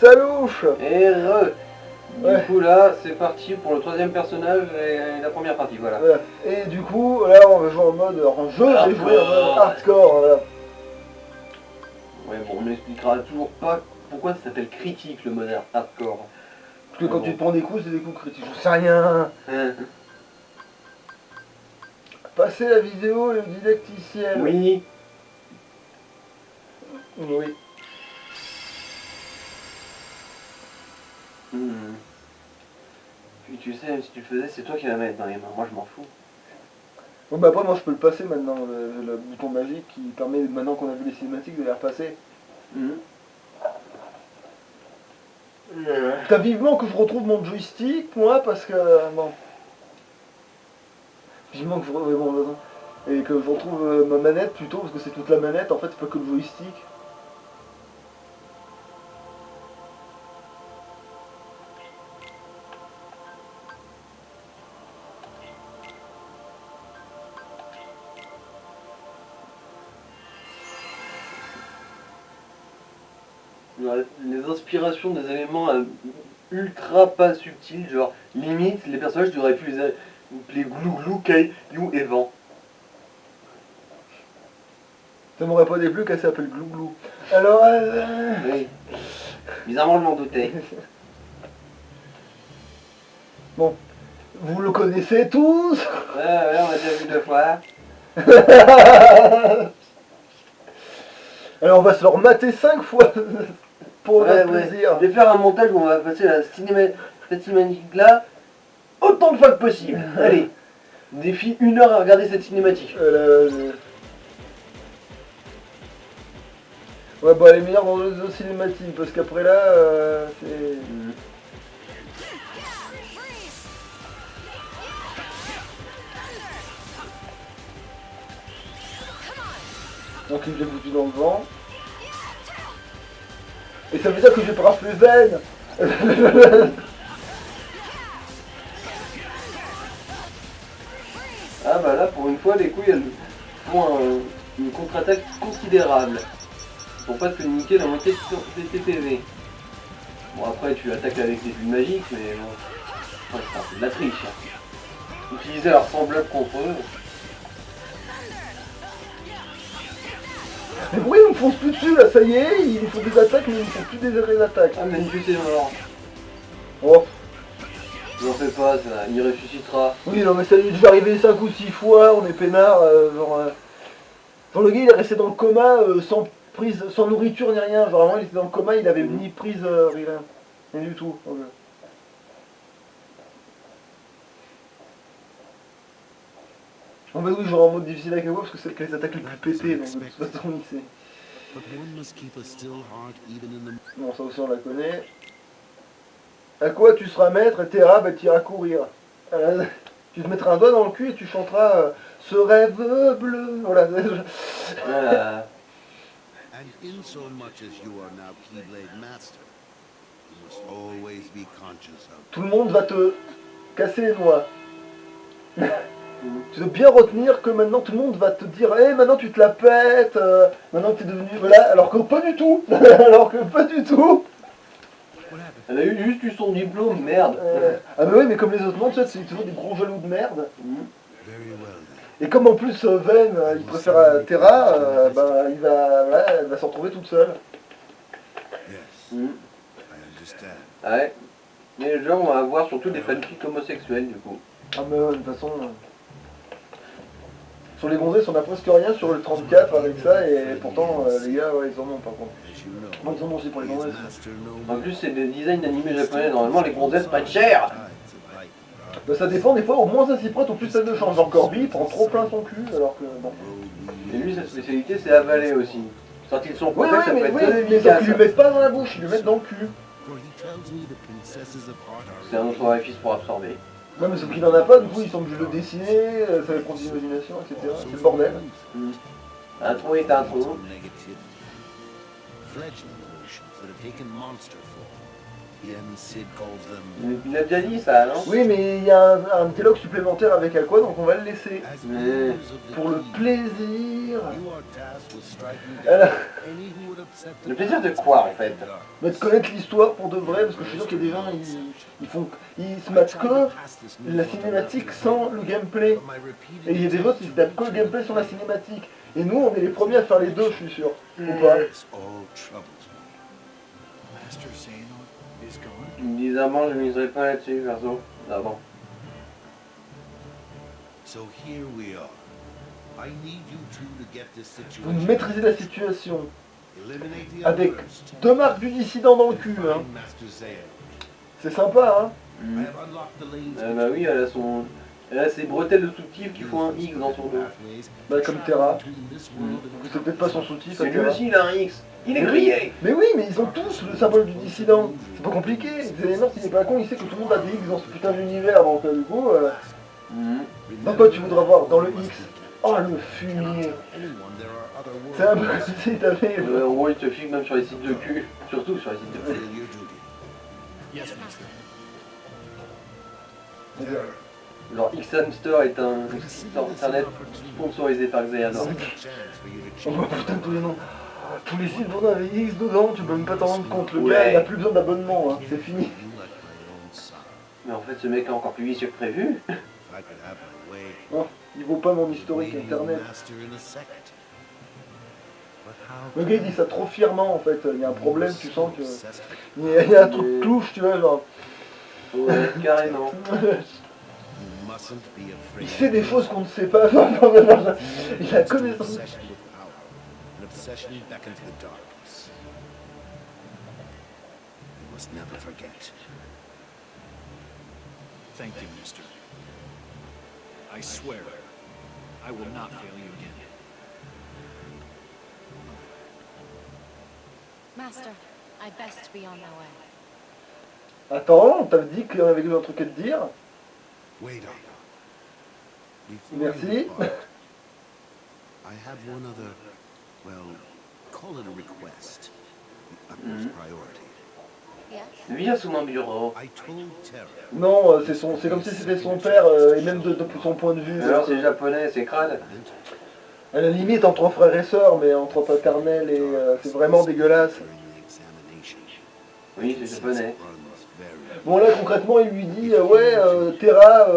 Salouche. Et re. Du Ouais. coup là, c'est parti pour le troisième personnage et la première partie, voilà. Voilà. Et du coup, là on va jouer en mode... En jeu, j'ai joué en mode hardcore, voilà. Ouais, bon, on n'expliquera toujours pas pourquoi ça s'appelle critique le mode hardcore. Parce que quand tu te prends des coups, c'est des coups critiques. J'en sais rien. Hein. Passer la vidéo et le didacticiel. Oui. Oui. Puis tu sais, même si tu le faisais, c'est toi qui la mettre dans les mains. Moi, je m'en fous. Bon bah après moi je peux le passer maintenant, le bouton magique qui permet maintenant qu'on a vu les cinématiques de les repasser. T'as vivement que je retrouve mon joystick moi parce que bon. Vivement que je bon, et que je retrouve ma manette plutôt parce que c'est toute la manette en fait, c'est pas que le joystick. Les inspirations des éléments ultra pas subtils, genre limite les personnages tu aurais pu les glouglou, caillou et vent. Ça m'aurait pas déplu qu'elle s'appelle Glouglou. Alors Oui. Bizarrement je m'en doutais. bon, vous le connaissez tous. Ouais, on a déjà vu 2 fois. Alors on va se le remater 5 fois pour notre plaisir. Je vais faire un montage où on va passer cette cinématique là autant de fois que possible. Allez, défi 1 heure à regarder cette cinématique. Ouais bah elle est meilleure dans le cinématique parce qu'après là c'est... Donc il me l'ai foutu dans le vent. Et ça veut dire que je vais pas rafler veine. Ah bah là pour une fois les couilles elles font une contre-attaque considérable. Pour pas te niquer la moitié de tes PV. Bon après tu attaques avec des bulles magiques mais bon. Ouais, c'est de la triche. Utiliser leur semblable contre eux. Mais pourquoi ils me foncent plus dessus là, ça y est, ils me font des attaques mais ils me font plus des vraies attaques. Ah mais tu sais mort. Oh. N'en fais pas ça, il ressuscitera. Oui non mais ça lui est déjà arrivé 5 ou 6 fois, on est peinard, genre le gars il est resté dans le coma sans prise, sans nourriture ni rien, genre vraiment il était dans le coma, il avait ni prise, rien du tout. Okay. En fait oui j'aurai en mode difficile avec la voix parce que c'est les attaques les plus pétées donc de toute façon il sait. Bon ça aussi on la connaît. À quoi tu seras maître et Terra bah t'iras courir. Tu te mettras un doigt dans le cul et tu chanteras ce rêve bleu. Voilà. Voilà. Tout le monde va te casser les noix. Tu dois bien retenir que maintenant tout le monde va te dire hey, maintenant tu te la pètes, maintenant que tu es devenu... Voilà, alors que pas du tout. Alors que pas du tout. Elle a juste eu son diplôme, merde. Ah bah oui mais comme les autres mondes, c'est toujours des gros jaloux de merde. Et comme en plus Ven il préfère Terra, bah, elle va s'en retrouver toute seule. Ouais. Mais genre on va avoir surtout des fanfics homosexuels du coup. Ah mais de toute façon... Sur les gonzesses on a presque rien sur le 34 avec ça et pourtant les gars ouais, ils en ont par contre. Bon, ils en ont aussi pour les gonzesses. En plus c'est des designs d'animés japonais, normalement les gonzesses prennent cher. Bah ça dépend des fois, au moins ça s'y prête, au plus ça de change. Genre Corby il prend trop plein son cul alors que bon. Et lui sa spécialité c'est avaler aussi. Sorti de son Oui, contexte ça peut être très mais efficace. ils lui mettent pas dans la bouche, ils lui mettent dans le cul. C'est un autre orifice pour absorber. Ouais mais sauf qu'il en a pas, du coup ils sont obligés de le dessiner, ça va prendre l'imagination, etc. C'est le bordel. Un trou est un trou. Il a déjà dit ça, non? Oui, mais il y a un dialogue supplémentaire avec Aqua, donc on va le laisser. Mais... Pour le plaisir. Alors, Le plaisir de quoi, en fait? de connaître l'histoire pour de vrai, parce que je suis sûr qu'il y a des gens, ils se mettent que la cinématique sans le gameplay. Et il y a des autres, ils se tapent que le gameplay sans la cinématique. Et nous, on est les premiers à faire les deux, je suis sûr. Ou pas? Bizarrement, je miserais pas là-dessus, perso. D'abord. Vous maîtrisez la situation. Avec 2 marques du dissident dans le cul, hein. C'est sympa, hein. Bah oui, elle a ses bretelles de soutif qui font un X dans son dos. Bah comme Terra. C'est peut-être pas son soutif, C'est lui Terra. aussi, il a un X. Il est grillé. Mais oui, mais ils ont tous le symbole du dissident. C'est pas compliqué. Xehanort, s'il est pas con, il sait que tout le monde a des X dans ce putain d'univers. Donc du coup, dans quoi tu voudras voir? Dans le X. Oh le fumier. C'est un peu comme si t'avais... En gros, il te filme même sur les sites de cul. Surtout sur les sites de cul. Genre X-Hamster est un site internet sponsorisé par Xehanort. Oh bah putain, tous les noms. Tous les sites vendus avec X dedans, tu peux même pas t'en rendre compte. Le gars, il a plus besoin d'abonnement, hein. C'est fini. Mais en fait, ce mec est encore plus vicieux que prévu. Oh, il vaut pas mon historique internet. Le gars il dit ça trop fièrement en fait, il y a un problème, tu sens que... Il y a un truc clouche, tu vois, genre... Ouais, carrément. Il sait des choses qu'on ne sait pas, il a connaissance. Thank you, mister. I swear, I will not fail you again. Master, I best be on my way. Attends, on t'avait dit qu'on avait un truc à te dire. Merci. I have one other, well, call it a request. Utmost priority. Yes? Viens sous mon bureau. I told Terra. Non, c'est comme si c'était son père, et même de son point de vue. Alors c'est japonais, c'est crade. À la limite entre frères et sœurs, mais entre paternels et c'est vraiment dégueulasse. Oui, c'est japonais. Bon là concrètement il lui dit ouais Terra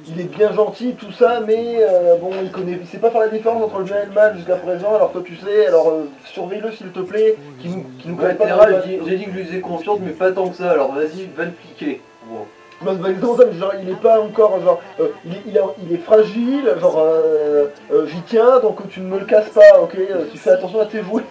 il est bien gentil tout ça mais bon il sait pas faire la différence entre le bien et le mal jusqu'à présent alors toi tu sais alors surveille-le s'il te plaît qu'il nous connaît pas. Terra, j'ai dit que je lui faisais confiance mais pas tant que ça alors vas-y va le piquer. Bon. Non, c'est pas exactement ça, mais genre il est pas encore genre il est fragile genre j'y tiens donc tu ne me le casses pas ok tu fais attention à tes jouets.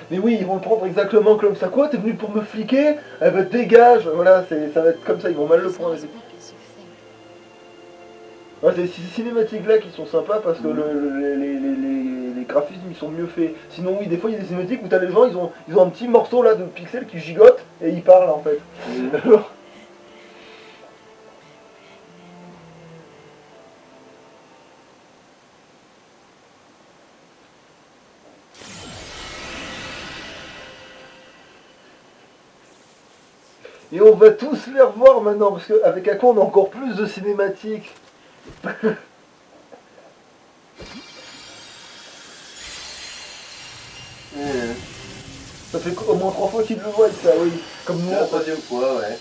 Mais oui, ils vont le prendre exactement comme ça. Quoi, t'es venu pour me fliquer? Eh ben dégage. Voilà, ça va être comme ça, ils vont mal le prendre. Ouais, c'est ces cinématiques-là qui sont sympas parce que les graphismes ils sont mieux faits. Sinon oui, des fois il y a des cinématiques où t'as les gens, ils ont un petit morceau là de pixels qui gigotent et ils parlent en fait. Et on va tous les revoir maintenant, parce qu'avec Aqua on a encore plus de cinématiques. Ça fait au moins 3 fois qu'ils le voient ça, oui. Comme nous. C'est la 3e fois, ouais.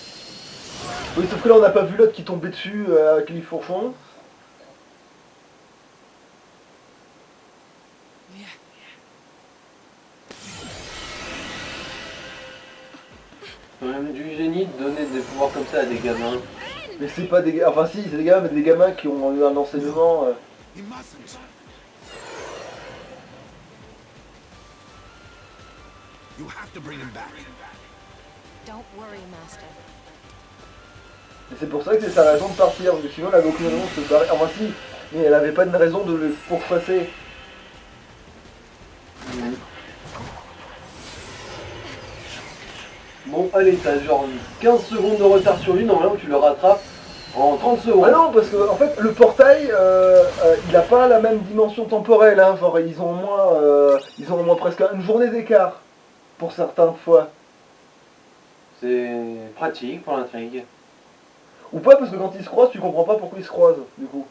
Oui, sauf que là on n'a pas vu l'autre qui tombait dessus avec les fourchons. C'est quand même du génie de donner des pouvoirs comme ça à des gamins. Mais c'est pas des... Enfin si, c'est des gamins, mais des gamins qui ont eu un enseignement... You have to bring him back. Don't worry, Master. Et c'est pour ça que c'est sa raison de partir, parce que sinon elle avait aucune raison de se barrer. Enfin si, mais elle avait pas de raison de le pourchasser. Bon, allez, t'as genre 15 secondes de retard sur lui, normalement tu le rattrapes En 30 secondes. Ah non, parce que en fait, le portail, il a pas la même dimension temporelle. Hein. Genre, ils ont au moins presque une journée d'écart pour certaines fois. C'est pratique pour l'intrigue. Ou pas, parce que quand ils se croisent, tu comprends pas pourquoi ils se croisent, du coup.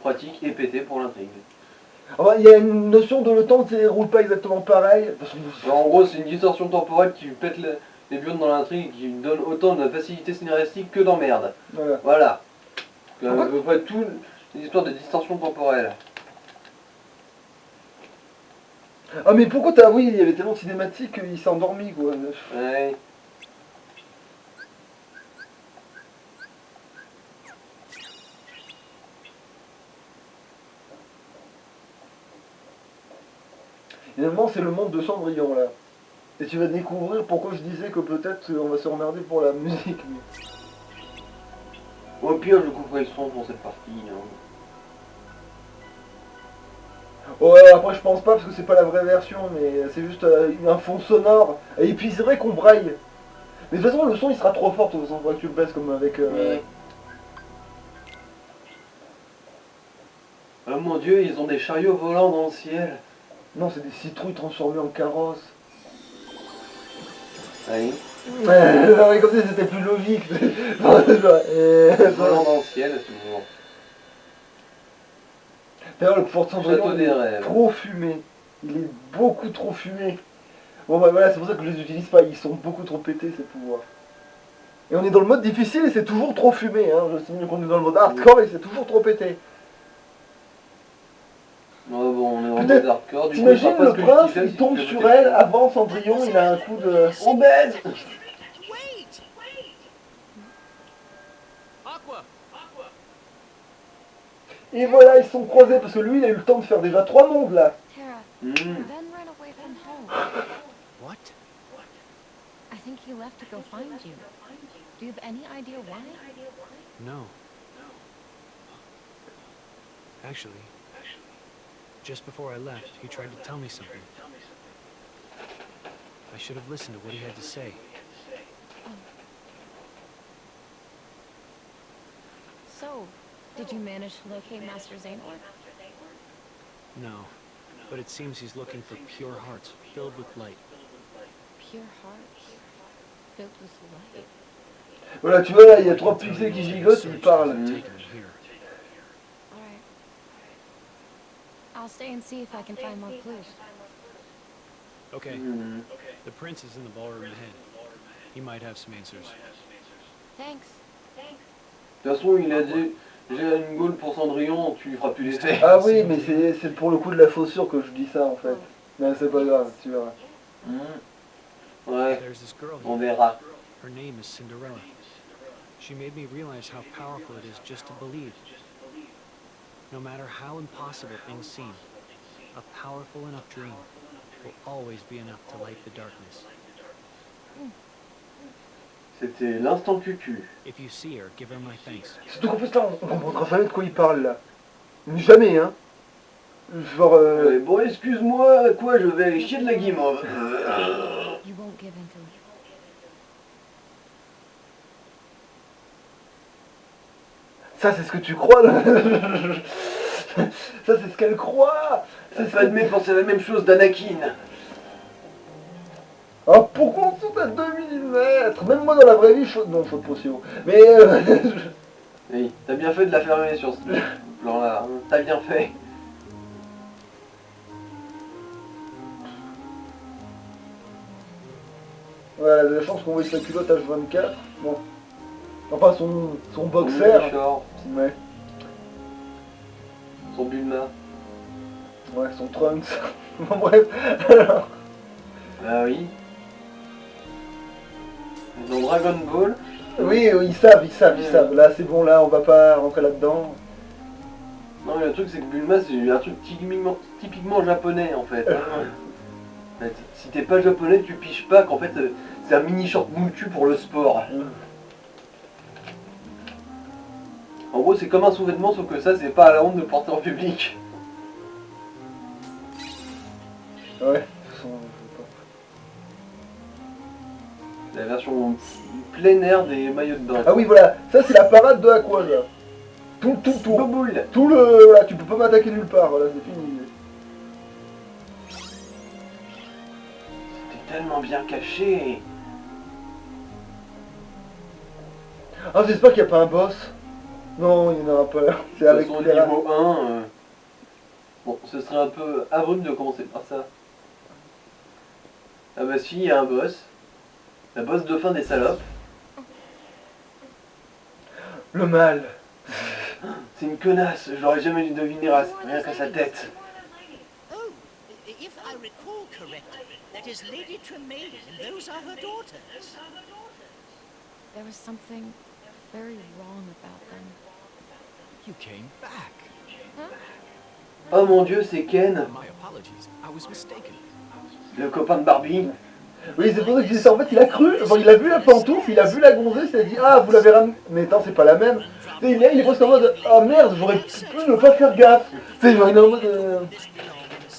Pratique et pété pour l'intrigue. Enfin, il y a une notion de le temps qui ne roule pas exactement pareil. Parce que- En gros, c'est une distorsion temporelle qui pète les burnes dans l'intrigue et qui donne autant de facilité scénaristique que d'emmerde. Voilà. Voilà. Pourquoi À peu près tout l'histoire de distorsion temporelle. Ah mais pourquoi t'as... Oui, il y avait tellement de cinématiques qu'il s'est endormi, quoi. Ouais. Finalement, c'est le monde de Cendrillon, là. Et tu vas découvrir pourquoi je disais que peut-être on va se remerder pour la musique. Au pire, je couperai le son pour cette partie. Hein. Ouais, après je pense pas parce que c'est pas la vraie version, mais c'est juste un fond sonore. Et puis c'est vrai qu'on braille. Mais de toute façon, le son il sera trop fort, de toute façon, faudra que tu le baisses comme avec... Oh mon dieu, ils ont des chariots volants dans le ciel. Non, c'est des citrouilles transformées en carrosses. Oui. Ouais, comme si c'était plus logique. Volants dans le ciel, toujours. D'ailleurs, le Fort Cendrillon, Château il des est rêves. trop fumé. Il est beaucoup trop fumé. Bon bah voilà, c'est pour ça que je les utilise pas, ils sont beaucoup trop pétés ces pouvoirs. Et on est dans le mode difficile et c'est toujours trop fumé, hein. Je signale qu'on est dans le mode hardcore et c'est toujours trop pété. Oh bon, on est en Peut-être- mode hardcore. Du coup, T'imagines il fera pas le ce que prince, je kiffe, il tombe c'est sur que elle, je avant Cendrillon, il a un coup de... On baise. Wait! Aqua! Et voilà, ils se sont croisés parce que lui, il a eu le temps de faire déjà 3 mondes là. Tara, Hmm. Ben ran away from home. What? I think he left to go find you. Do you have any idea why? No. Actually, just before I left, he tried to tell me something. I should have listened to what he had to say. So, did you manage to locate Master Xehanort? No, but it seems he's looking for pure hearts filled with light. Pure hearts, filled with light. Voilà, tu vois là, il y a 3 pixels qui gigotent, ils parlent. Taken him here. Alright. I'll stay and see if I can find more clues. Okay, Hmm. the prince is in the ballroom ahead. He might have some answers. Thanks. De toute façon, il a dit j'ai une gaule pour Cendrillon, tu lui feras plus l'effet. Ah oui, mais c'est pour le coup de la faussure que je dis ça en fait. Mais c'est pas grave, tu verras. Hmm. Ouais, There's this girl on here. verra. Her name is Cinderella. She made me realize how powerful it is just to believe. No matter how impossible things seem, a powerful enough dream will always be enough to light the darkness. C'était l'instant cucu. If you see her, give her my thanks. Surtout qu'en plus là, on comprendra jamais de quoi il parle là. Mais jamais, hein. Genre... Bon, excuse-moi, quoi, je vais aller chier de la guimauve. You won't give in to it. Ça c'est ce que tu crois là. Ça c'est ce qu'elle croit. Ça fait de penser la même chose d'Anakin. Ah pourquoi on saute à 2 mm? Même moi dans la vraie vie, je saute... Non, je saute pas aussi haut. Mais... Oui, t'as bien fait de la fermer sur ce plan-là. Hein. T'as bien fait. Voilà, la chance qu'on voit sa culotte H24. Bon. Enfin son boxer. Short, Ouais. son Bulma. Ouais, son Trunks. Bon bref. Ah oui. Dans Dragon Ball. Oui, ils savent. Là c'est bon, là on va pas rentrer là-dedans. Non mais le truc c'est que Bulma c'est un truc typiquement japonais en fait. En fait, si t'es pas japonais tu piges pas qu'en fait c'est un mini short mou cul pour le sport. En gros c'est comme un sous-vêtement sauf que ça c'est pas à la honte de le porter en public. Ouais, de toute façon, je La version plein air des maillots de bain. Ah oui, voilà, ça c'est la parade de Aqua, là. Tout le tour. Boboule. Tout le... Voilà, tu peux pas m'attaquer nulle part, voilà, c'est fini. C'était tellement bien caché. Ah, j'espère qu'il n'y a pas un boss. Non, il n'y en aura pas. C'est De avec toute façon, les niveau 1, bon, ce serait un peu aveugle de commencer par ça. Ah bah si, il y a un boss. La boss de fin des salopes. Le mal. C'est une connasse, j'aurais jamais dû deviner rien qu'à sa tête. Oh, if I recall correctly, that is Lady Tremaine, and those are her daughters. There was something very wrong about them. You came back. Oh mon dieu, c'est Ken, My apologies. I was mistaken. le copain de Barbie. Oui, c'est pour ça que je disais ça. En fait, il a cru, enfin, il a vu la pantoufle, il a vu la gonzesse, il a dit ah, vous l'avez ramené. Mais attends, c'est pas la même. Tu sais, il est presque en mode ah merde, j'aurais pu ne pas faire gaffe. Tu sais, genre, il est en mode.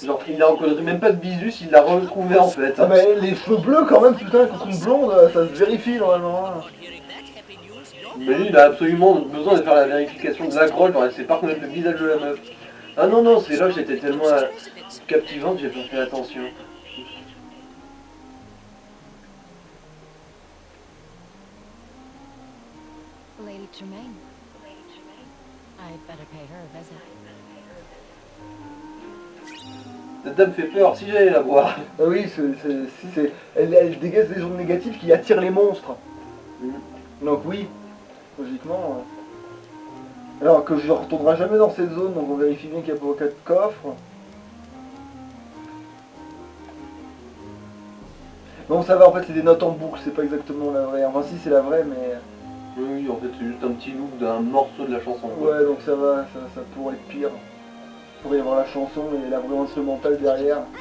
Genre, il a reconnu même pas de bisus, il l'a retrouvé en fait. Ah, mais les cheveux bleus quand même, putain, contre une blonde, ça se vérifie normalement. Hein. Hearing that happy news, Mais lui, il a absolument besoin de faire la vérification de la grotte, genre, il sait pas reconnaître le visage de la meuf. Ah non, non, c'est là, j'étais tellement captivante, j'ai pas fait attention. Lady Tremaine. I'd better pay her a visit. Cette dame fait peur, si j'allais la voir. Ah oui, elle dégage des ondes négatives qui attirent les monstres. Donc oui, logiquement. Alors que je ne retournerai jamais dans cette zone, donc on vérifie bien qu'il n'y a pas aucun coffre. Bon, ça va, en fait, c'est des notes en boucle, c'est pas exactement la vraie. Enfin, si, c'est la vraie, mais... Oui, en fait, c'est juste un petit loop d'un morceau de la chanson. quoi. Ouais, donc ça va, ça pourrait être pire. Il pourrait y avoir la chanson et la vraie instrumentale derrière. Oh,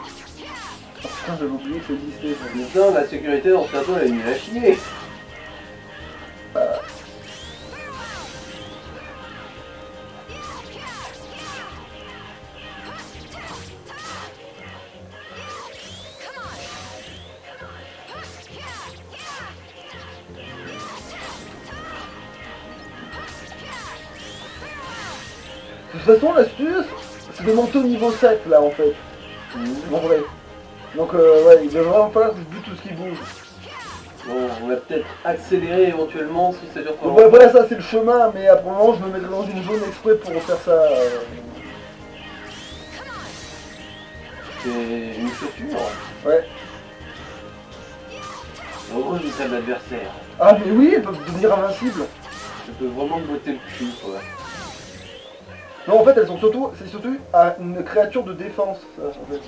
putain, j'avais oublié que ça existait. ça. Mais putain, la sécurité dans ce château, elle est nulle à chier. De toute façon, l'astuce, c'est de monter au niveau 7, là, en fait. En vrai. Donc, ouais, il va vraiment falloir que je bute tout ce qui bouge. Bon, on va peut-être accélérer éventuellement si ça dure trop Donc, longtemps. voilà, ça, c'est le chemin, mais après le moment, je me mettrai dans une zone exprès pour faire ça. C'est une chaussure. Ouais. Heureux du tas d'adversaire. Ah, mais oui, elles peuvent devenir invincibles. Je peux vraiment me botter le cul, quoi. Non, en fait, elles sont surtout, c'est surtout une créature de défense, ça, en fait.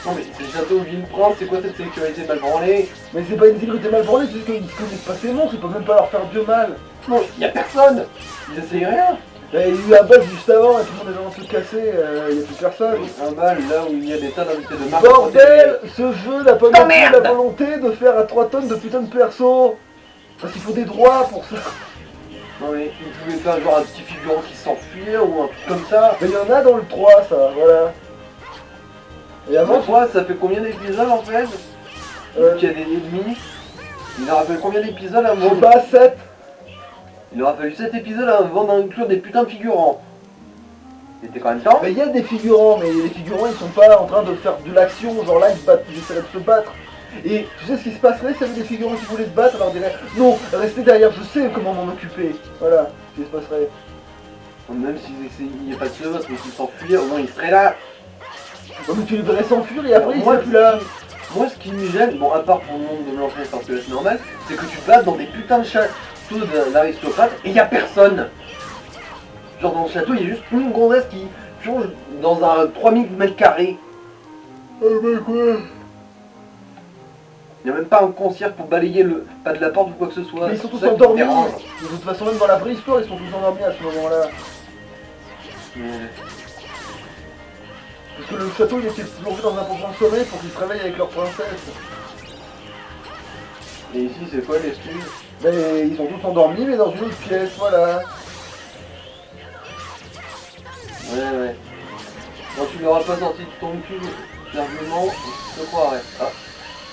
Non mais c'est le château Villeprince, c'est quoi cette sécurité mal branlée? Mais c'est pas une sécurité mal branlée, c'est juste qu'ils connaissent pas ces monstres, ils peuvent même pas leur faire de mal. Non, y a personne. Ils essayent rien. Il y a eu un bug juste avant, et tout le monde est en train de se casser, il y a plus personne. Un bal là où il y a des tas d'invités de marque. Bordel, ce jeu n'a pas non plus merde. la volonté de faire à 3 tonnes de putain de perso. Parce qu'il faut des droits pour ça. Non mais ils pouvaient faire genre un petit figurant qui s'enfuit ou un truc comme ça. Mais il y en a dans le 3, ça, voilà. Et avant, Avant toi, ça fait combien d'épisodes en fait? Qu'il y a des ennemis. Il aura fallu combien d'épisodes je avant? sais pas, 7. Il aura fallu 7 épisodes avant d'inclure des putains de figurants. C'était quand même temps. Mais il y a des figurants, mais les figurants ils sont pas en train de faire de l'action, genre là ils se battent, ils essaieraient de se battre. Et tu sais ce qui se passerait s'il y avait des figurants qui voulaient se battre, alors on dirait non, restez derrière, je sais comment m'en occuper. Voilà, ce qui se passerait. Même s'il n'y a pas de sauveuse, mais s'ils s'enfuient, au moins ils seraient là. Oh, mais tu les verrais s'enfuir et après ils Moi, seraient plus là. Moi, ce qui me gêne, bon, à part pour le monde de Blanche-Neige parce que c'est normal, c'est que tu te bats dans des putains de châteaux d'aristocrates et y a personne. Genre dans le château, il y a juste une gonzesse qui plonge dans un 3000 mètres carrés. Mais quoi? Il n'y a même pas un concierge pour balayer le pas de la porte ou quoi que ce soit. Mais ils sont tous Ça qui me endormis. dérange. De toute façon, même dans la vraie histoire, ils sont tous endormis à ce moment-là. Parce que le château il était plongé dans un profond sommeil pour qu'ils se réveillent avec leur princesse. Et ici, c'est quoi l'excuse? Mais ils sont tous endormis, mais dans une autre pièce, voilà. Ouais. Quand tu l'auras pas sorti de ton cul, l'argument, je te croirais. Ah.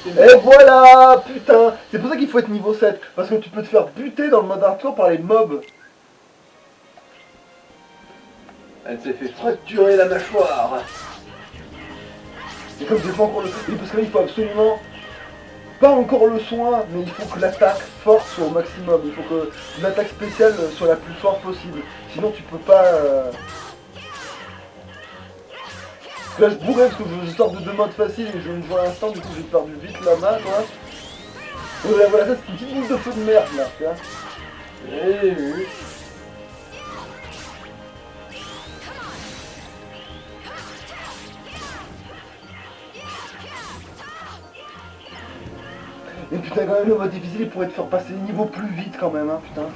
Et voilà, putain. C'est pour ça qu'il faut être niveau 7. Parce que tu peux te faire buter dans le mode hardcore par les mobs. Elle s'est fait fracturer la mâchoire. Et comme j'ai pas encore le... Et parce que là, il faut absolument... Pas encore le soin, mais il faut que l'attaque forte soit au maximum. Il faut que l'attaque spéciale soit la plus forte possible. Sinon, tu peux pas... Là, je bourrais parce que je sors de 2 modes faciles et je ne joue à l'instant, du coup, j'ai perdu vite la main, quoi. Et voilà, ça, c'est une petite boule de feu de merde, là, tu vois. Oui. Et putain, quand même, le mode difficile, il pourrait te faire passer les niveaux plus vite, quand même, hein, putain.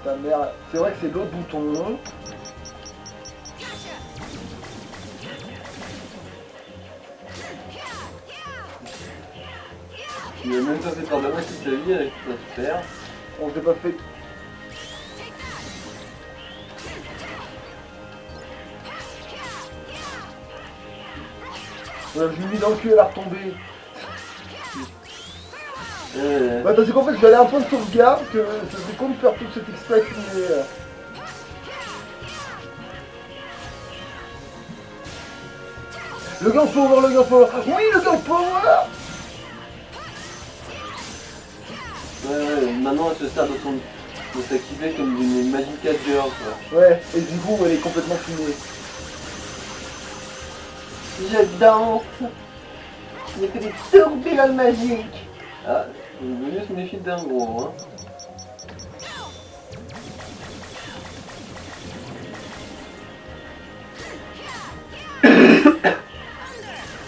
Putain, merde. C'est vrai que c'est l'autre bouton. Il a même pas fait peur de moi toute sa vie avec sa super. On s'est pas fait... Voilà, je lui ai mis dans le cul, elle a retombé. Bah parce qu'en fait je vais aller à un point de sauvegarde que ça serait con de faire tout cet extra accumulé. Le gang power, le gang power. Oui, le gang power. Ouais, maintenant elle se sert de s'activer comme une Magic Girl, quoi. Ouais, et du coup elle est complètement fumée. Je danse. Il n'y a que des tourbillons magiques. Ah, il vaut mieux se méfier d'un gros, hein.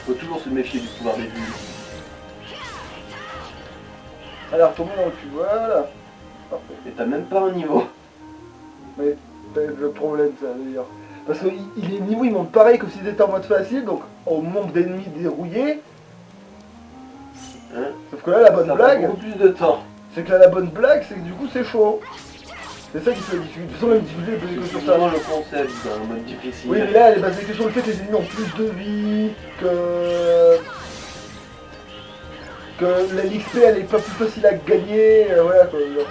Faut toujours se méfier du pouvoir des bulles. Elle est retombée dans le cul, voilà. Parfait. Et t'as même pas un niveau. Mais c'est le problème ça veut dire. Parce que les niveaux ils montent pareil que s'ils étaient en mode facile, donc au nombre d'ennemis dérouillés. Hein? Sauf que là la bonne Ça blague, prend beaucoup plus de temps. c'est que là la bonne blague c'est que du coup c'est chaud. C'est ça qui fait la difficulté. De toute façon la difficulté est basée que C'est sur ça. vraiment le concept d'un mode difficile. Oui mais là elle est basée que sur le fait que les ennemis ont plus de vie, que l'XP elle est pas plus facile à gagner, voilà quoi. Genre,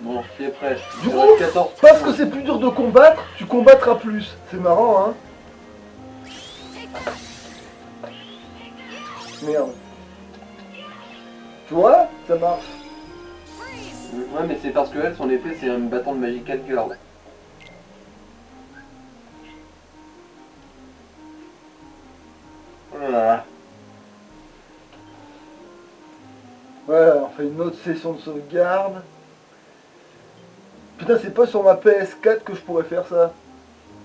Bon, qui est prêt? Du Il coup, reste 14 parce que c'est plus dur de combattre, tu combattras plus. C'est marrant hein. Merde. Tu vois? Ça marche. Ouais, mais c'est parce que elle, son épée, c'est un bâton de Magical Girl. Voilà. Voilà, on fait une autre session de sauvegarde. Putain, c'est pas sur ma PS4 que je pourrais faire ça.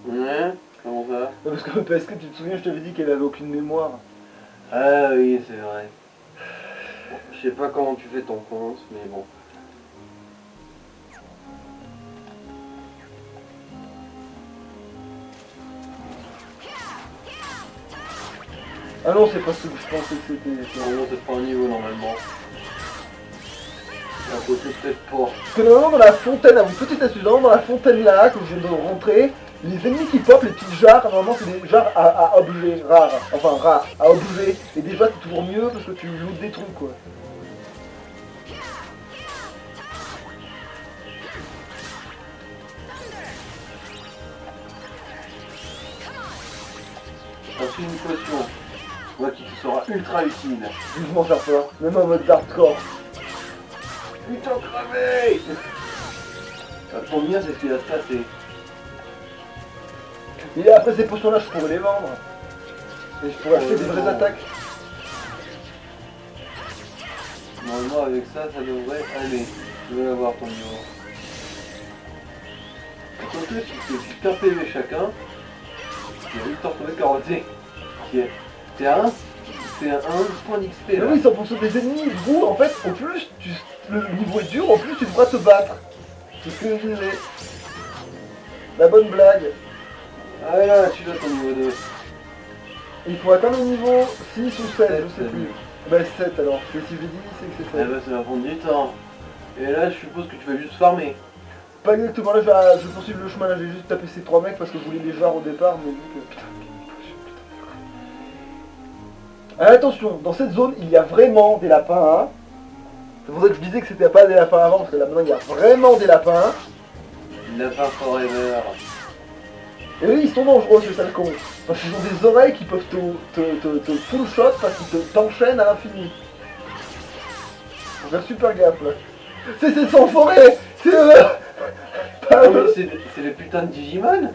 Ouais, comment ça? Parce que ma PS4, tu te souviens, je t'avais dit qu'elle avait aucune mémoire. Ah oui, c'est vrai. Bon, je sais pas comment tu fais ton compte, mais bon. Ah non, c'est pas ce que je pensais que c'était. Normalement, c'est pas un niveau normalement. À côté, peut-être pas. Parce que normalement, dans la fontaine, à une petite astuce, dans la fontaine là, que je viens de rentrer, les ennemis qui popent, les petites jarres, normalement, c'est des jarres à objets rares. Enfin, rares, à objets. Et déjà, c'est toujours mieux parce que tu lootes des trucs, quoi. Ensuite, une potion. Moi qui te sera ultra utile. Je m'en faire peur, même en mode hardcore. Putain, crevé! Ça tombe bien, c'est ce qui va se passer. Et après, ces potions là, je pourrais les vendre. Et je pourrais acheter des vraies attaques. Normalement, avec ça, ça devrait aller. Tu vas avoir ton niveau. Par contre, si tu fais 1 PV chacun, tu vas vite te retrouver carotté. C'est un point d'XP Mais là. oui, c'est en fonction des ennemis. Du coup, en fait, au plus le niveau est dur, au plus tu devras te battre. C'est ce que je disais. La bonne blague. Ah là, tu as ton niveau 2. Il faut atteindre le niveau 6 ou 7, je sais Sept, plus. Bah 7 alors, si j'ai dit, c'est que c'est Eh 7. ben, ça va prendre du temps. Et là, je suppose que tu vas juste farmer. Pas exactement, là je vais poursuivre le chemin, là j'ai juste tapé ces 3 mecs parce que je voulais les voir au départ, mais vu que... Putain. Attention, dans cette zone, il y a vraiment des lapins, hein. C'est pour ça que je disais que c'était pas des lapins avant, parce que là maintenant il y a vraiment des lapins. Lapin forever. Et eux, ils sont dangereux, ces sales cons. Parce qu'ils ont des oreilles qui peuvent te full shot parce qu'ils t'enchaînent à l'infini. Faut faire super gaffe, là. C'est sans forêt. C'est Ah mais c'est les putains de Digimon.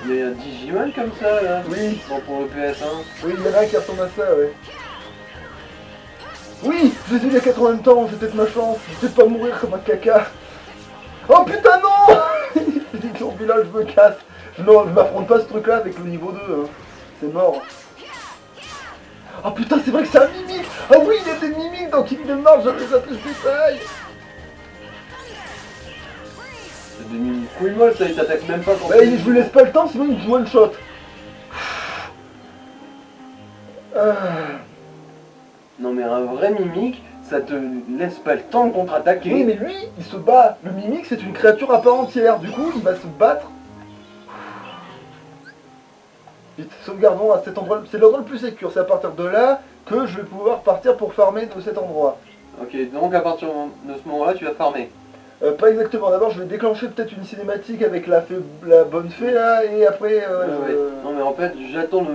Mais un Digimon comme ça là. Oui. Bon pour le PS1. Oui, il y en a un qui ressemble à ça, ouais. Oui, je les ai eu les 4 en même temps, c'est peut-être ma chance. Je vais peut-être pas mourir comme un caca. Oh putain non. J'ai dit au village, je me casse. Non, je m'affronte pas ce truc-là avec le niveau 2, hein. C'est mort. Oh putain, c'est vrai que c'est un mimique. Ah oui, il était mimique dans Kingdom Hearts, j'avais ça plus détail. C'est des mini couilles molles ça, ils t'attaquent même pas quand Bah, je lui laisse pas le temps, sinon il me one shot. Non mais un vrai mimique, ça te laisse pas le temps de contre-attaquer. Oui, mais lui, il se bat. Le mimique, c'est une créature à part entière. Du coup, il va se battre. Vite, sauvegardons à cet endroit. C'est l'endroit le plus sécure. C'est à partir de là que je vais pouvoir partir pour farmer de cet endroit. Ok, donc à partir de ce moment-là, tu vas farmer. Pas exactement. D'abord, je vais déclencher peut-être une cinématique avec la bonne fée là, et après. Ouais. Non mais en fait, j'attends de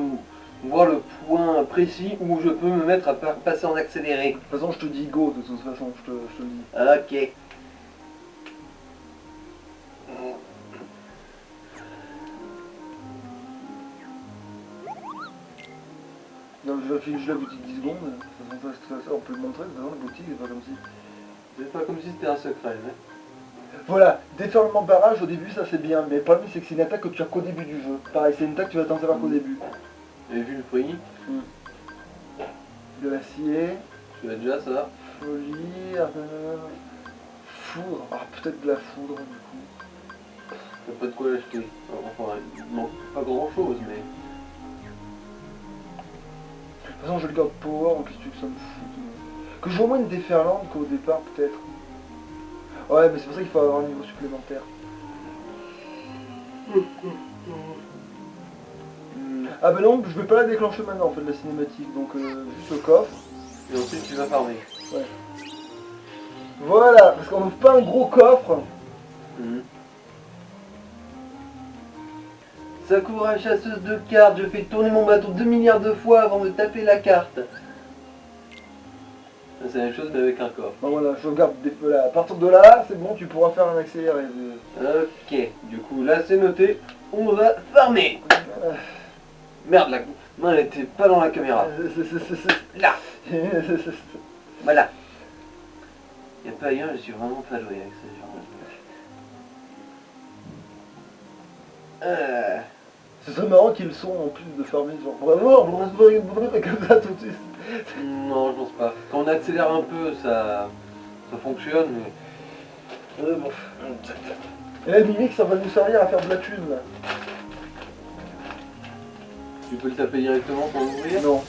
voir le point précis où je peux me mettre à passer en accéléré. De toute façon, je te dis go. De toute façon, je te le dis. Ok. Non, je affiche la boutique 10 secondes. De toute façon, on peut le montrer. De toute façon, la boutique, c'est pas comme si. C'est pas comme si c'était un secret, hein. Voilà, déferlement de barrage au début ça c'est bien, mais le problème c'est que c'est une attaque que tu as qu'au début du jeu. Pareil, c'est une attaque que tu vas t'en savoir qu'au début. J'ai vu le prix, De l'acier, tu as déjà ça. folie, foudre, peut-être de la foudre du coup. T'as pas de quoi l'acheter. Enfin, il manque pas grand chose, mais. De toute façon je le garde power, en qu'est-ce que tu veux que ça me foute. Que je vois moins une déferlante qu'au départ peut-être. Ouais, mais c'est pour ça qu'il faut avoir un niveau supplémentaire. Ah bah non, je vais pas la déclencher maintenant en fait la cinématique, donc juste le coffre. Et ensuite tu vas farmer. Ouais. Voilà, parce qu'on n'ouvre pas un gros coffre. Sakura, chasseuse de cartes, je fais tourner mon bateau 2 milliards de fois avant de taper la carte. C'est la même chose mais avec un coffre. Bon voilà, je regarde à partir de là, c'est bon, tu pourras faire un accéléré. Ok, du coup là c'est noté, on va farmer. Merde, la main elle était pas dans la caméra. Là, voilà. Y'a pas rien, je suis vraiment pas joué avec ce genre. C'est ça marrant qu'ils sont en plus de farmer genre vraiment comme ça tout de suite. Non, je pense pas. Quand on accélère un peu, ça fonctionne, mais... Bon. Et là, le mimique, ça va nous servir à faire de la thune là. Tu peux le taper directement pour l'ouvrir? Non.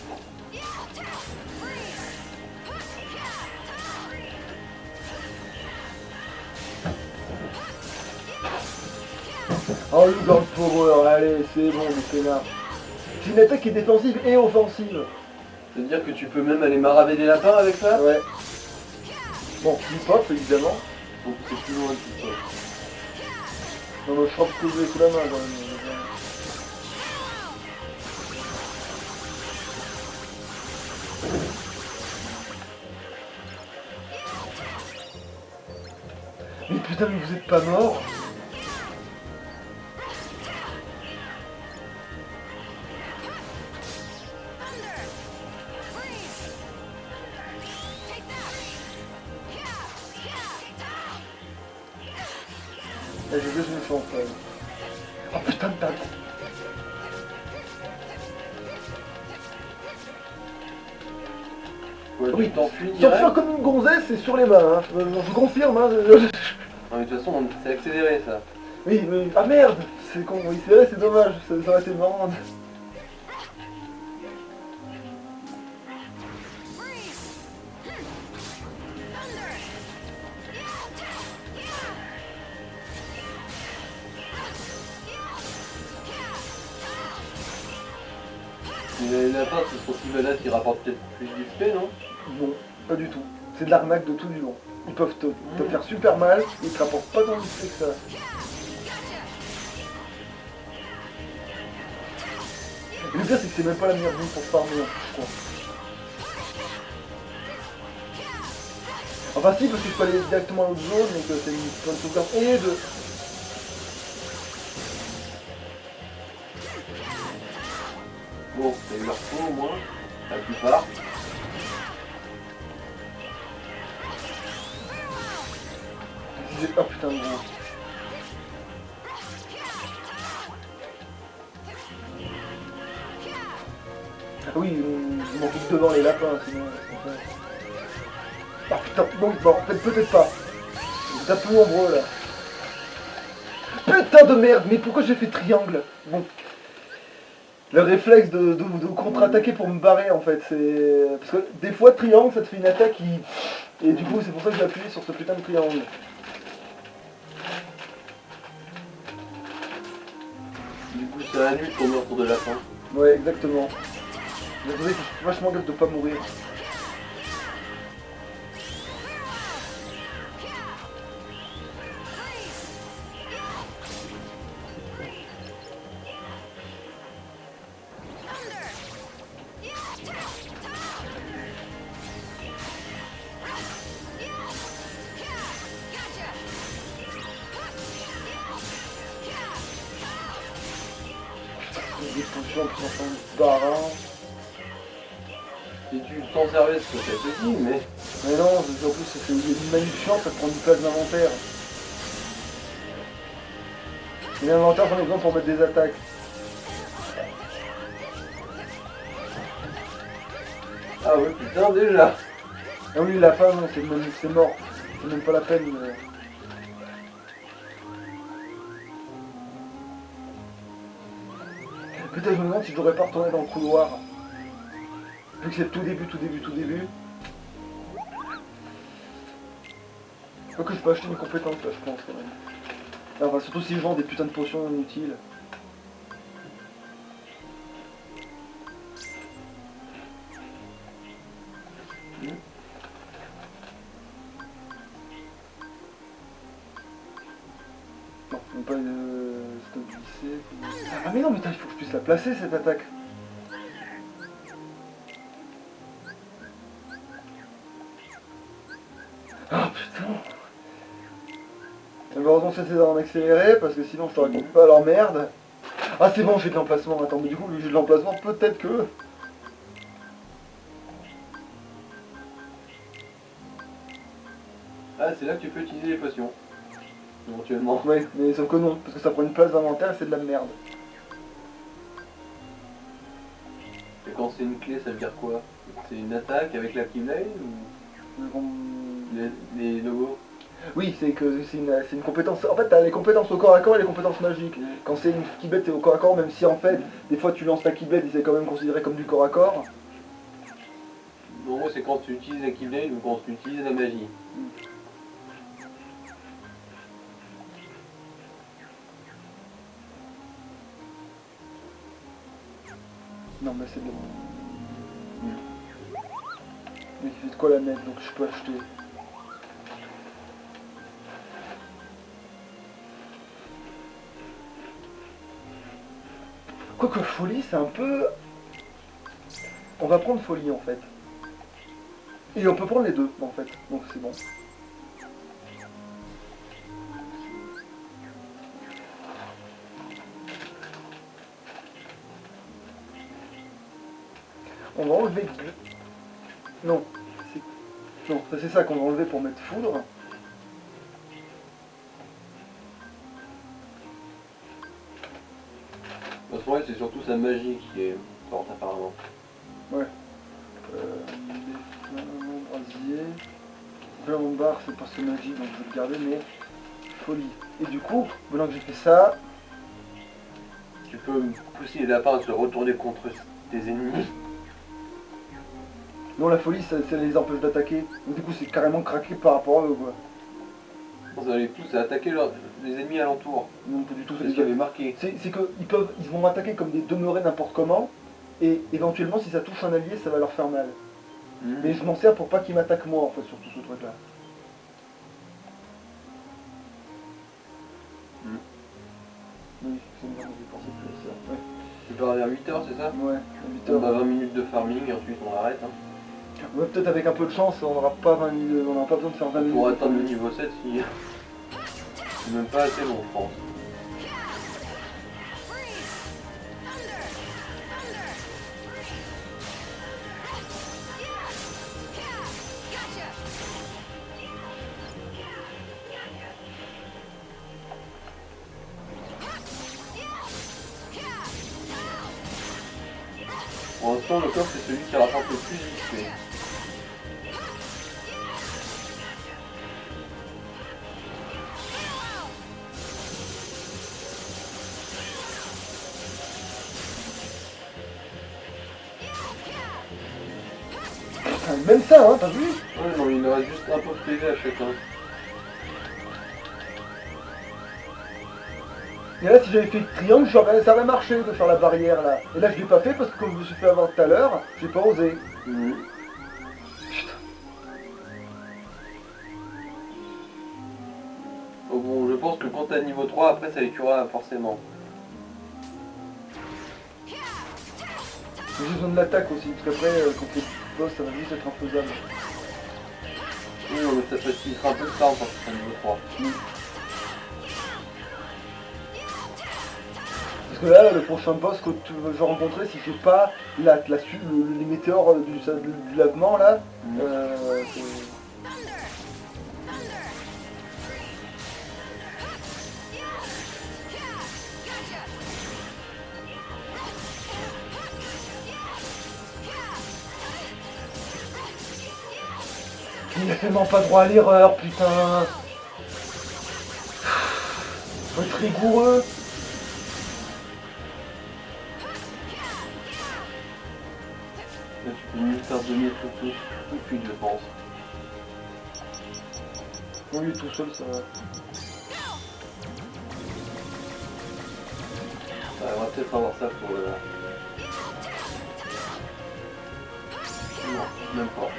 Oh le Gold Power, allez, c'est bon, c'est là. C'est une attaque qui est défensive et offensive. C'est-à-dire que tu peux même aller maraver des lapins avec ça? Ouais. Bon, il pop évidemment. Donc c'est plus loin que ça. Non, mais je frappe que j'ai sous la main quand même. Mais putain, mais vous êtes pas mort? J'ai deux chance quand même. Oh putain de table. Ouais, Oui, tu t'enfuis S'enfuir direct. comme une gonzesse, c'est sur les mains, hein. Je confirme, hein. Non mais de toute façon, c'est accéléré ça. Oui, mais... Ah merde. C'est con, oui, c'est vrai, c'est dommage. Ça aurait été marrant. Les lapins, ce sont si malades qu'ils rapportent peut-être plus d'XP, non? Non, pas du tout. C'est de l'arnaque de tout du long. Ils peuvent te faire super mal, et ils te rapportent pas tant d'XP que ça. Et le pire, c'est que c'est même pas la meilleure zone pour farmer, je crois. Enfin si, parce que je peux aller directement à l'autre zone, donc c'est une bonne sauvegarde. Et de... Bon, t'as eu leur faux au moins, la plupart. Oh putain de gros. Ah oui, ils m'en foutent devant les lapins, sinon... Ah putain, bon, en fait peut-être pas. C'est un peu nombreux là. Putain de merde, mais pourquoi j'ai fait triangle? Bon. Le réflexe de contre-attaquer pour me barrer en fait, c'est... Parce que des fois triangle ça te fait une attaque qui... Et du coup c'est pour ça que j'ai appuyé sur ce putain de triangle. Du coup, ça annule ton meurtre de lapin. Ouais, exactement. Mais attendez, faut vachement gaffe de pas mourir. Des explosions qui sont barrant. Si tu t'en servais, ce serait petit, mais... Mais non, en plus c'est une manip chiante, ça prend une place d'inventaire. Et l'inventaire j'en ai besoin pour mettre des attaques. Ah ouais, putain, déjà. Ah oui, la femme, non, c'est mort. C'est même pas la peine. Putain, je me demande si je devrais pas retourner dans le couloir. Vu que c'est tout début. Faut que je peux acheter une compétence là, je pense quand même. Enfin, surtout si je vends des putains de potions inutiles. Non, même pas de stop glissé. Ah mais non, mais il faut que je puisse la placer cette attaque. Ah putain. Heureusement c'est en accéléré parce que sinon je te raconte pas leur merde. Ah c'est bon, j'ai de l'emplacement. Attends, mais du coup, vu que j'ai de l'emplacement, peut-être que... Ah, c'est là que tu peux utiliser les potions. Éventuellement. Ouais, mais sauf que non, parce que ça prend une place d'inventaire et c'est de la merde. Et quand c'est une clé, ça veut dire quoi? C'est une attaque avec la keyblade ou les logos? Oui, c'est que c'est une compétence... En fait, t'as les compétences au corps à corps et les compétences magiques. Quand c'est une keyblade, c'est au corps à corps, même si en fait, des fois tu lances ta keyblade et c'est quand même considéré comme du corps à corps. En gros, c'est quand tu utilises la keyblade ou quand tu utilises la magie. Non, mais c'est bon. Mais j'ai de quoi la mettre, donc je peux acheter. Quoique folie, c'est un peu... On va prendre folie en fait. Et on peut prendre les deux en fait, donc c'est bon. On va enlever... Non, non, c'est ça qu'on va enlever pour mettre foudre. En ce moment, c'est surtout sa magie qui est forte apparemment. Ouais. Brasier. Flamme barre, c'est parce que magie, donc je vais le garder, mais folie. Et du coup, maintenant que j'ai fait ça, Tu peux pousser les lapins à se retourner contre tes ennemis. non la folie ça les empêche d'attaquer. Donc du coup c'est carrément craqué par rapport à eux quoi. Ça les pousse à attaquer les ennemis alentours. Non pas du tout. C'est ce qu'il avait marqué. C'est qu'ils vont m'attaquer comme des demeurés n'importe comment. et éventuellement si ça touche un allié ça va leur faire mal. Mhm. Mais je m'en sers pour pas qu'ils m'attaquent moi en fait sur tout ce truc là. Mhm. Oui, c'est une bonne idée pour cette place là. Tu pars vers 8h, c'est ça? Ouais, 8 On va heures. 20 minutes de farming et ensuite on arrête. Hein. Ouais, peut-être avec un peu de chance on n'aura pas 20 minutes, on n'aura pas besoin de faire 20 minutes. Pour atteindre le niveau 7, si... c'est même pas assez long, je pense. Pour l'instant, le coffre c'est celui qui rapporte le plus d'XP. Même ça, hein, t'as vu? Ouais, non, il aura juste un peu de PV à chacun. Et là, si j'avais fait triangle, ça aurait marché de faire la barrière là. Et là, je l'ai pas fait parce que comme je me suis fait avoir tout à l'heure, j'ai pas osé. Mhm. Putain. Oh, bon, je pense que quand t'as niveau 3, après ça les tuera forcément. J'ai besoin de l'attaque aussi, parce qu'après, quand les boss, ça va juste être infaisable. Oui, non, mais ça facilitera un peu le temps quand tu seras niveau 3. Parce que là, le prochain boss que je vais rencontrer, si j'ai pas les météores du lavement là, c'est- il a tellement pas droit à l'erreur, putain. Faut être rigoureux. Là, tu peux mieux faire 2 mètres tout de suite, je pense. Oui, tout seul, ça va. Ouais, on va peut-être avoir ça pour le... Non, même pas.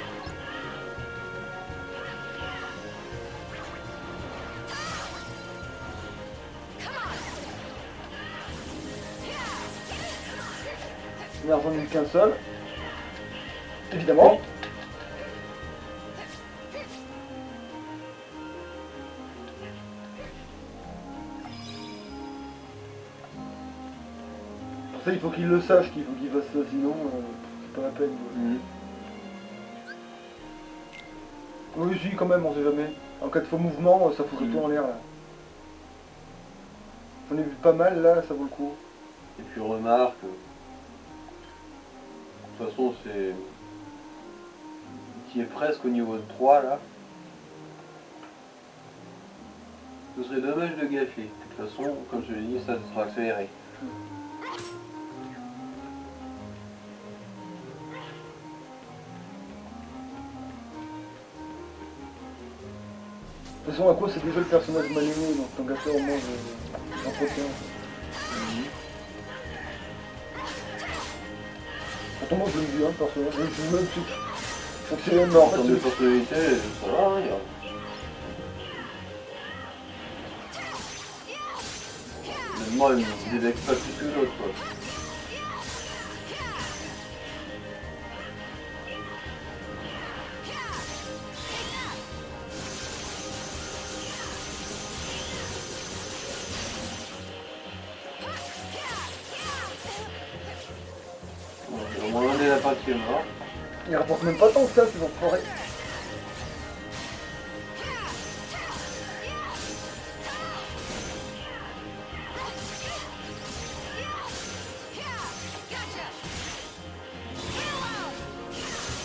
Mais j'en ai qu'un seul. Évidemment. Pour ça, il faut qu'il le sache, qu'il faut qu'il fasse ça, sinon, c'est pas la peine. Quoi. Mhm. Oui, si, quand même, on sait jamais. En cas de faux mouvement, ça fout tout en l'air, là. J'en ai vu pas mal, là, ça vaut le coup. Et puis remarque, de toute façon c'est... qui est presque au niveau de 3 là. Ce serait dommage de gâcher. De toute façon, comme je l'ai dit, ça sera accéléré. De toute façon, à quoi c'est déjà le personnage mal aimé, donc tant qu'à faire, au moins, j'entretiens. Pourtant, moi, je l'aime bien, le personnage. Je joue même dessus. Donc, c'est même, en En fait, termes de personnalité, ça va, hein, moi, il me délecte pas plus que l'autre, quoi. Bon, au moins, on est la partie est mort. il rapporte même pas tant que ça, ces enfoirés.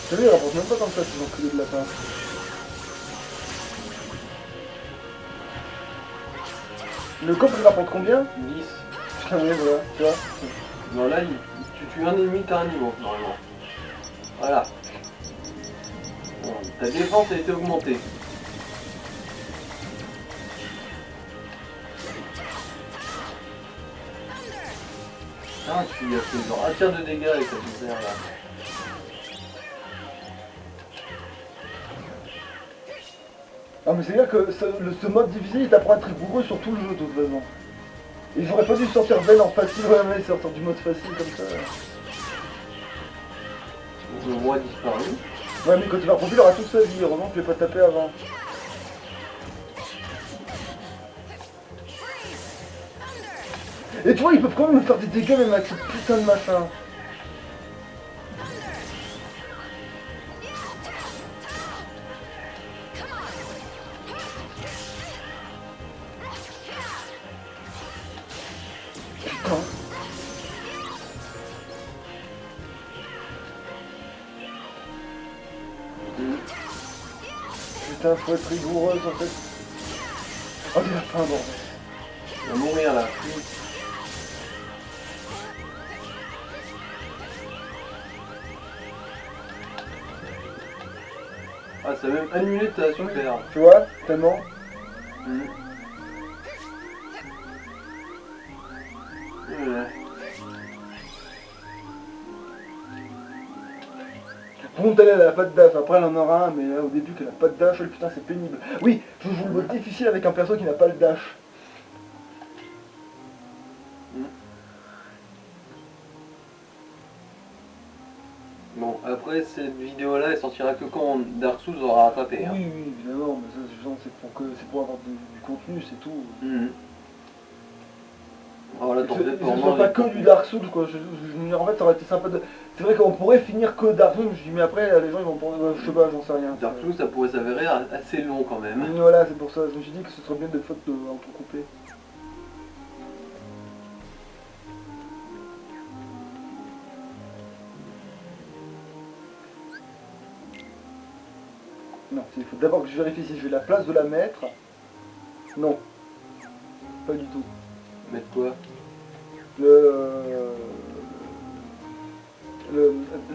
T'as vu, il rapporte même pas tant que ça, ces enculés de lapin. Le coffre, il rapporte combien? 10. Putain, ouais, voilà, tu vois. Non, là, tu tues un ennemi, t'as un niveau, normalement. Voilà. Bon, ta défense a été augmentée. Ah, tu lui as fait genre un tiers de dégâts avec ta super là. Ah mais c'est dire que ce mode difficile il t'apprend à être rigoureux sur tout le jeu de toute façon. Et j'aurais pas dû sortir Ben en facile, ouais mais sortir du mode facile comme ça. Le roi a disparu. Ouais mais quand tu vas reprendre il aura toute sa vie, heureusement que je l'ai pas tapé avant. Et tu vois ils peuvent quand même me faire des dégâts même avec ce putain de machin. Putain. Putain, faut être rigoureuse en fait. Oh, il a faim, bordel. Il va mourir là. Ah, ça a même annulé ta super. Tu vois, tellement. Ouais. Bon, elle a pas de dash, après elle en aura un, mais là, au début qu'elle a pas de dash, oh, putain c'est pénible. Oui, je joue le mode difficile avec un perso qui n'a pas le dash. Bon, après cette vidéo là elle sortira que quand Dark Souls aura rattrapé. Hein. Oui, oui, évidemment, mais ça c'est pour avoir du contenu, c'est tout. Voilà, Ce soit pas que du Dark Souls quoi, en fait ça aurait été sympa de... C'est vrai qu'on pourrait finir que Dark Souls, je dis mais après les gens ils vont penser, je sais pas, j'en sais rien. Dark Souls ça pourrait s'avérer assez long quand même. Voilà, c'est pour ça, je me suis dit que ce serait bien des fautes entrecoupées. Non, il faut d'abord que je vérifie si j'ai la place de la mettre. Non. Pas du tout. Mettre quoi?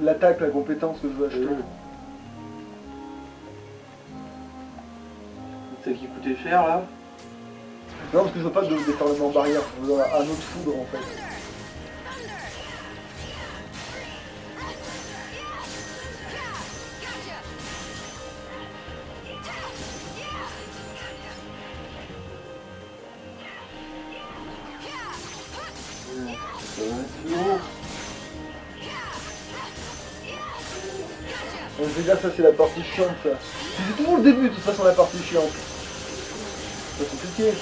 L'attaque, la compétence que je veux acheter. Celle qui coûtait cher là? Non, parce que je veux pas de déferlement barrière, je veux un autre foudre en fait. Donc je vais dire ça c'est la partie chiante ça. C'est toujours le début de toute façon la partie chiante. C'est compliqué.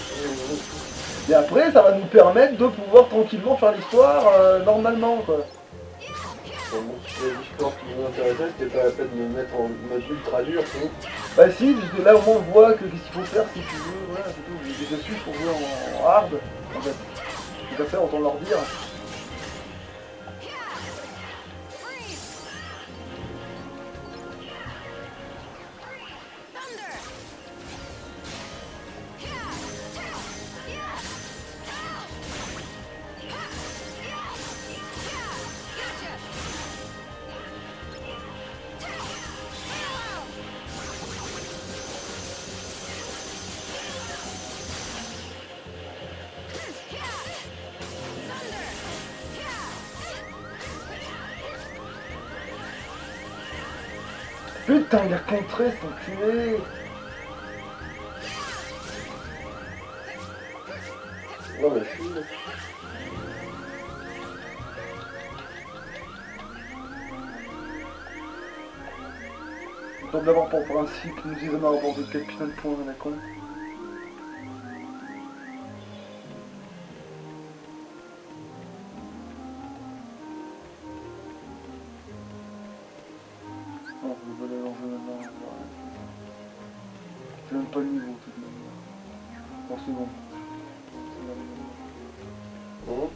Et après ça va nous permettre de pouvoir tranquillement faire l'histoire normalement quoi. Bon, si c'est l'histoire qui nous intéressait, c'était pas la peine de me mettre en mode ultra dur, sinon. Bah si, parce que là au moins on voit que qu'est-ce qu'il faut faire si tu veux, voilà c'est tout. J'ai des astuces pour jouer en hard, en fait. C'est pas faire autant leur dire. Putain, il a contré cet enculé. Non mais je suis... Donc d'abord pour principe, nous disons on a rapporté quel putain de points, la con. Non, je vais pas aller en jeu maintenant. C'est même pas le niveau, tout de même. Bon, c'est bon. Bon.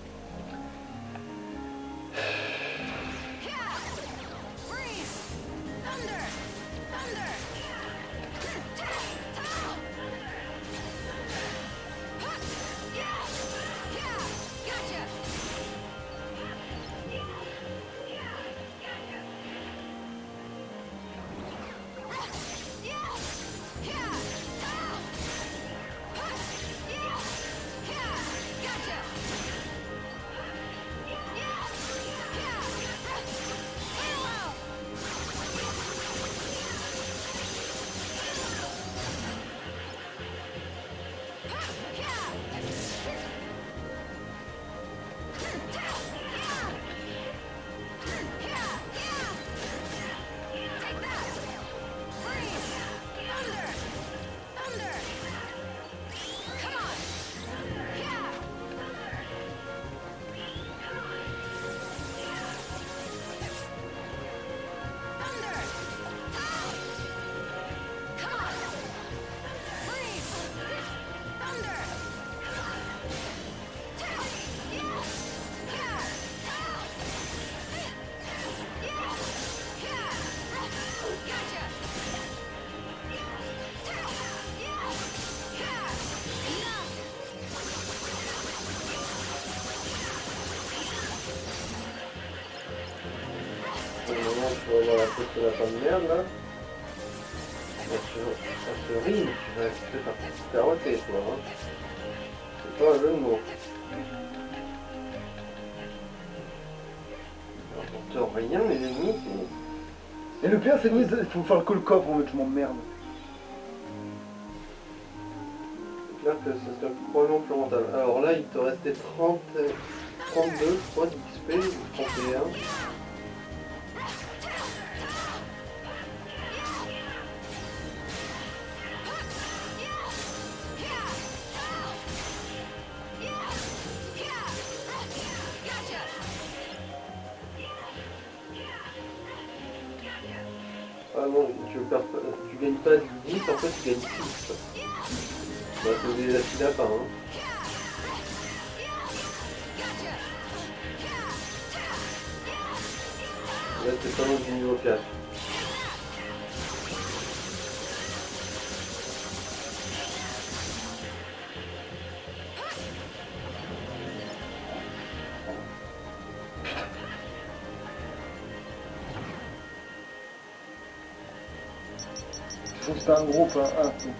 C'est la fin de merde là. Ça se rime, tu vas peut-être un peu carotter toi. Hein. C'est pas un jeu de mots. Ça rapporte rien les ennemis. Et le pire, c'est que il faut faire que le coffre, en fait, je m'emmerde. C'est clair que ce serait probablement plus rentable. Alors là, il te restait 32, je crois, d'XP ou 31. Ah non, tu gagnes pas 10, en fait tu gagnes 6. Bah, c'est des affiles à pas, hein. Là, c'est pas loin du niveau 4. Je trouve que c'était un groupe, hein. Ah, bon.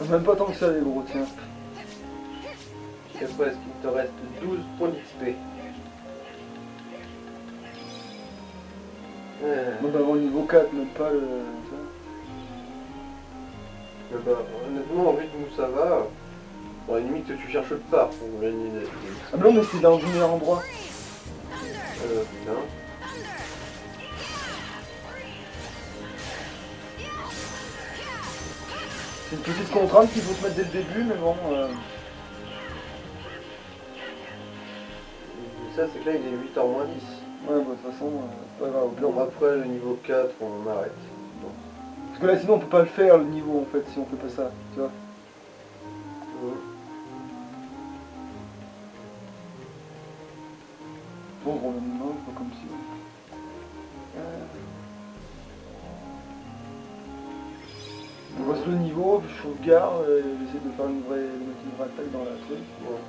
Même pas tant que ça les gros, tiens. Et après, est-ce qu'il te reste 12 points d'XP? Moi d'avoir le niveau 4, même pas le... Bah, honnêtement, en rythme où ça va, bon, à la limite tu cherches pas pour gagner des... Ah mais non, mais c'est dans un meilleur endroit. Putain. C'est une petite contrainte qu'il faut se mettre dès le début, mais bon... Ça, c'est que là, il est 8h moins 10. Ouais, bah, de toute façon, c'est pas grave. Au pire, Bon, après, le niveau 4, on arrête. Bon. Parce que là, sinon, on peut pas le faire, le niveau, en fait, si on fait pas ça, tu vois. Bon, on le demande, pas comme si... On passe le niveau, je sauvegarde, j'essaie de faire une vraie attaque dans la truc. Ouais.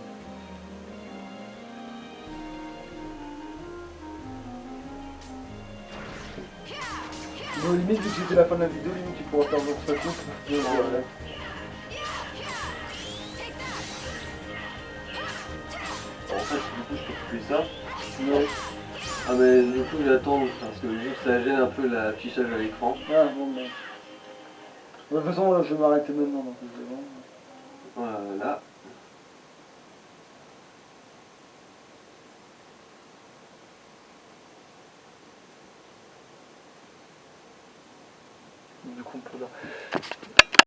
Bon, limite, vu que c'était la fin de la vidéo, limite, tu pourras faire votre coupe. Voilà. En fait, du coup, je peux couper ça. Ouais. Ah, mais du coup, j'attends, parce que vu que ça gêne un peu l'affichage à l'écran. Ah, bon, ben. De toute façon, là, je vais m'arrêter maintenant, donc c'est bon. Voilà. Du coup, on peut là.